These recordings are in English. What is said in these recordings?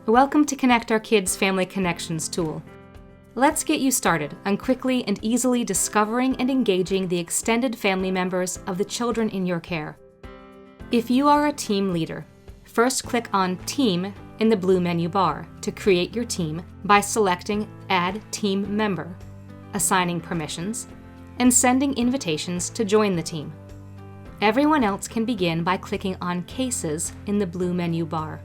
Welcome to Connect Our Kids Family Connections tool. Let's get you started on quickly and easily discovering and engaging the extended family members of the children in your care. If you are a team leader, first click on Team in the blue menu bar to create your team by selecting Add Team Member, assigning permissions, and sending invitations to join the team. Everyone else can begin by clicking on Cases in the blue menu bar.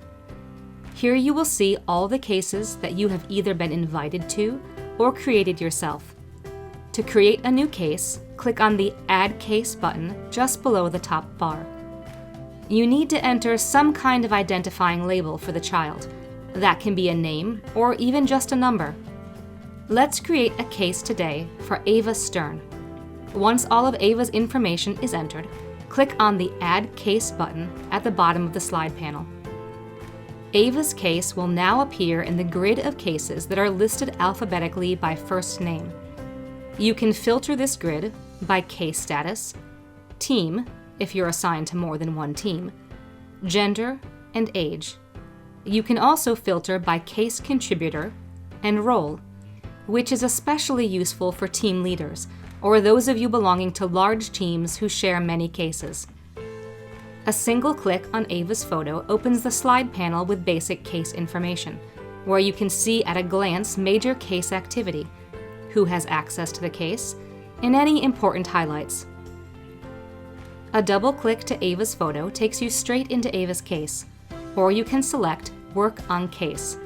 Here you will see all the cases that you have either been invited to or created yourself. To create a new case, click on the Add Case button just below the top bar. You need to enter some kind of identifying label for the child. That can be a name or even just a number. Let's create a case today for Ava Stern. Once all of Ava's information is entered, click on the Add Case button at the bottom of the slide panel. Ava's case will now appear in the grid of cases that are listed alphabetically by first name. You can filter this grid by case status, team, if you're assigned to more than one team, gender, and age. You can also filter by case contributor and role, which is especially useful for team leaders or those of you belonging to large teams who share many cases. A single click on Ava's photo opens the slide panel with basic case information, where you can see at a glance major case activity, who has access to the case, and any important highlights. A double click to Ava's photo takes you straight into Ava's case, or you can select Work on Case.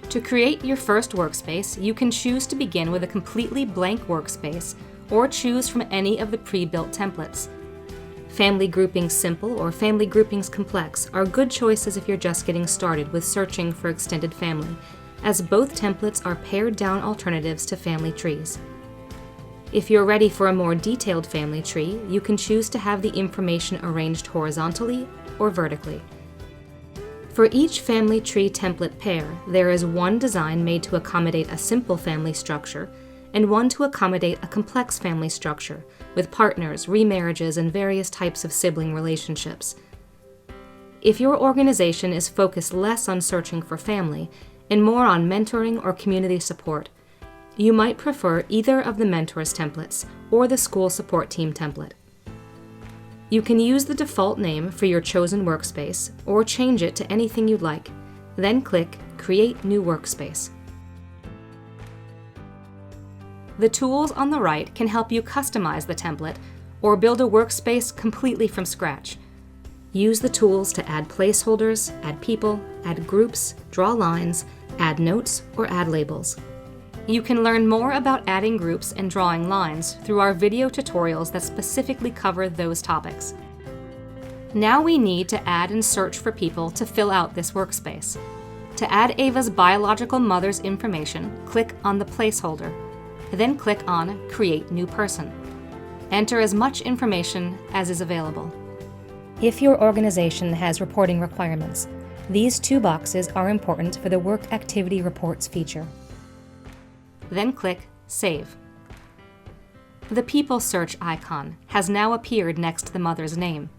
To create your first workspace, you can choose to begin with a completely blank workspace or choose from any of the pre-built templates. Family Groupings Simple or Family Groupings Complex are good choices if you're just getting started with searching for extended family, as both templates are pared down alternatives to family trees. If you're ready for a more detailed family tree, you can choose to have the information arranged horizontally or vertically. For each family tree template pair, there is one design made to accommodate a simple family structure and one to accommodate a complex family structure with partners, remarriages, and various types of sibling relationships. If your organization is focused less on searching for family and more on mentoring or community support, you might prefer either of the mentors templates or the school support team template. You can use the default name for your chosen workspace or change it to anything you'd like, then click Create New Workspace. The tools on the right can help you customize the template or build a workspace completely from scratch. Use the tools to add placeholders, add people, add groups, draw lines, add notes, or add labels. You can learn more about adding groups and drawing lines through our video tutorials that specifically cover those topics. Now we need to add and search for people to fill out this workspace. To add Ava's biological mother's information, click on the placeholder. Then click on Create New Person. Enter as much information as is available. If your organization has reporting requirements, these two boxes are important for the Work Activity Reports feature. Then click Save. The People Search icon has now appeared next to the mother's name.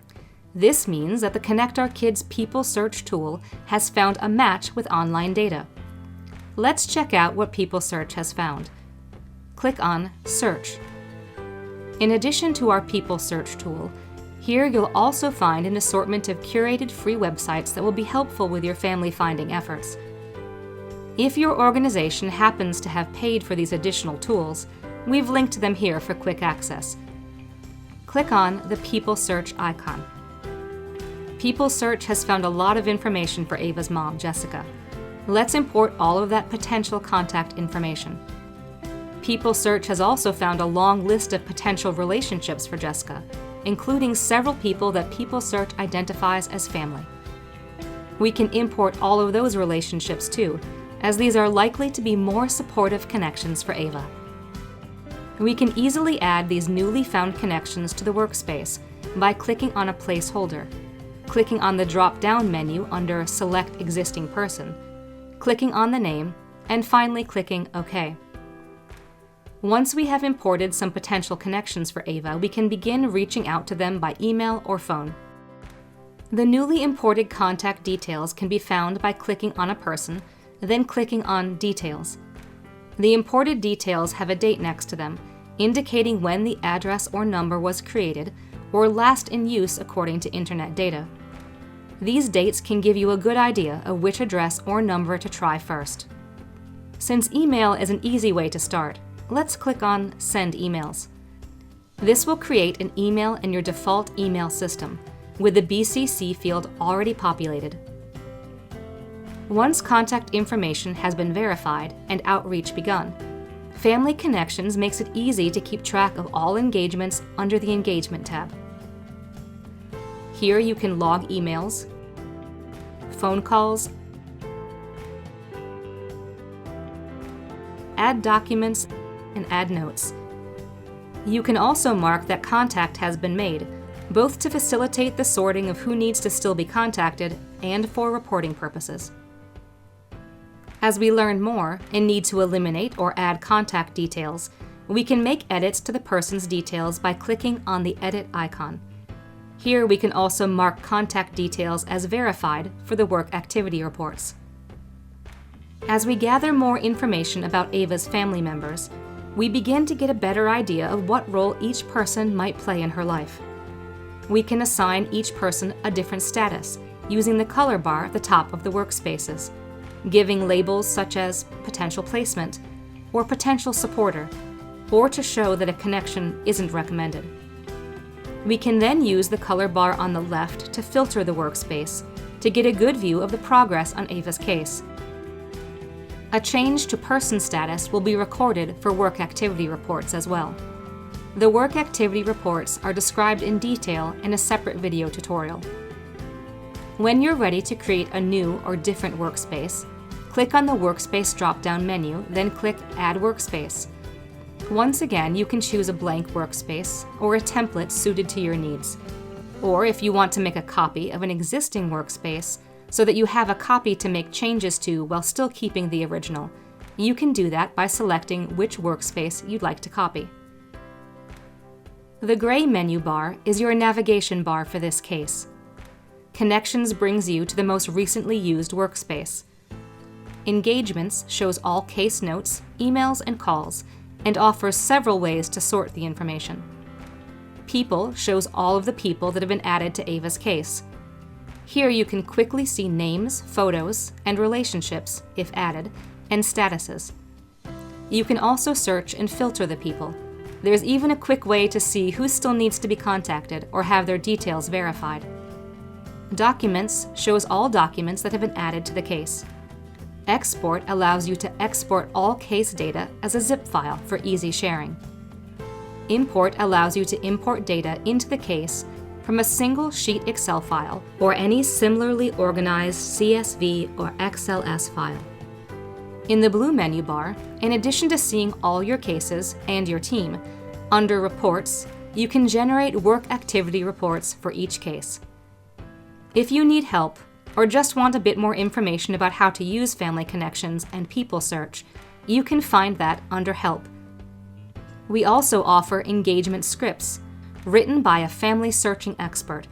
This means that the Connect Our Kids People Search tool has found a match with online data. Let's check out what People Search has found. Click on Search. In addition to our People Search tool, here you'll also find an assortment of curated free websites that will be helpful with your family finding efforts. If your organization happens to have paid for these additional tools, we've linked them here for quick access. Click on the People Search icon. People Search has found a lot of information for Ava's mom, Jessica. Let's import all of that potential contact information. People Search has also found a long list of potential relationships for Jessica, including several people that People Search identifies as family. We can import all of those relationships too, as these are likely to be more supportive connections for Ava. We can easily add these newly found connections to the workspace by clicking on a placeholder, clicking on the drop-down menu under Select Existing Person, clicking on the name, and finally clicking OK. Once we have imported some potential connections for Ava, we can begin reaching out to them by email or phone. The newly imported contact details can be found by clicking on a person, then clicking on Details. The imported details have a date next to them, indicating when the address or number was created or last in use according to Internet data. These dates can give you a good idea of which address or number to try first. Since email is an easy way to start, let's click on Send Emails. This will create an email in your default email system, with the BCC field already populated. Once contact information has been verified and outreach begun, Family Connections makes it easy to keep track of all engagements under the Engagement tab. Here you can log emails, phone calls, add documents, and add notes. You can also mark that contact has been made, both to facilitate the sorting of who needs to still be contacted and for reporting purposes. As we learn more and need to eliminate or add contact details, we can make edits to the person's details by clicking on the Edit icon. Here we can also mark contact details as verified for the work activity reports. As we gather more information about Ava's family members, we begin to get a better idea of what role each person might play in her life. We can assign each person a different status using the color bar at the top of the workspaces, giving labels such as potential placement or potential supporter, or to show that a connection isn't recommended. We can then use the color bar on the left to filter the workspace to get a good view of the progress on Ava's case. A change to person status will be recorded for work activity reports as well. The work activity reports are described in detail in a separate video tutorial. When you're ready to create a new or different workspace, click on the Workspace drop-down menu, then click Add Workspace. Once again, you can choose a blank workspace or a template suited to your needs. Or if you want to make a copy of an existing workspace so that you have a copy to make changes to while still keeping the original, you can do that by selecting which workspace you'd like to copy. The gray menu bar is your navigation bar for this case. Connections brings you to the most recently used workspace. Engagements shows all case notes, emails, and calls, and offers several ways to sort the information. People shows all of the people that have been added to Ava's case. Here you can quickly see names, photos, and relationships, if added, and statuses. You can also search and filter the people. There's even a quick way to see who still needs to be contacted or have their details verified. Documents shows all documents that have been added to the case. Export allows you to export all case data as a zip file for easy sharing. Import allows you to import data into the case from a single sheet Excel file or any similarly organized CSV or XLS file. In the blue menu bar, in addition to seeing all your cases and your team, under Reports, you can generate work activity reports for each case. If you need help, or just want a bit more information about how to use Family Connections and People Search, you can find that under Help. We also offer engagement scripts, written by a family searching expert,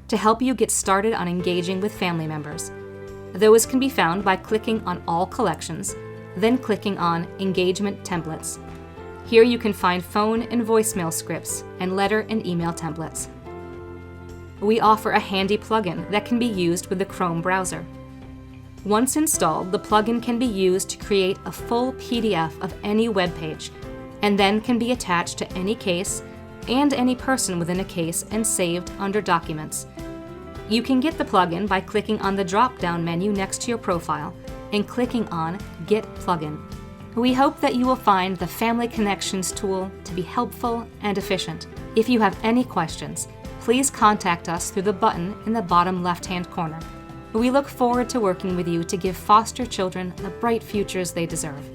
to help you get started on engaging with family members. Those can be found by clicking on All Collections, then clicking on Engagement Templates. Here you can find phone and voicemail scripts and letter and email templates. We offer a handy plugin that can be used with the Chrome browser. Once installed, the plugin can be used to create a full PDF of any web page, and then can be attached to any case and any person within a case and saved under Documents. You can get the plugin by clicking on the drop-down menu next to your profile and clicking on Get Plugin. We hope that you will find the Family Connections tool to be helpful and efficient. If you have any questions, please contact us through the button in the bottom left-hand corner. We look forward to working with you to give foster children the bright futures they deserve.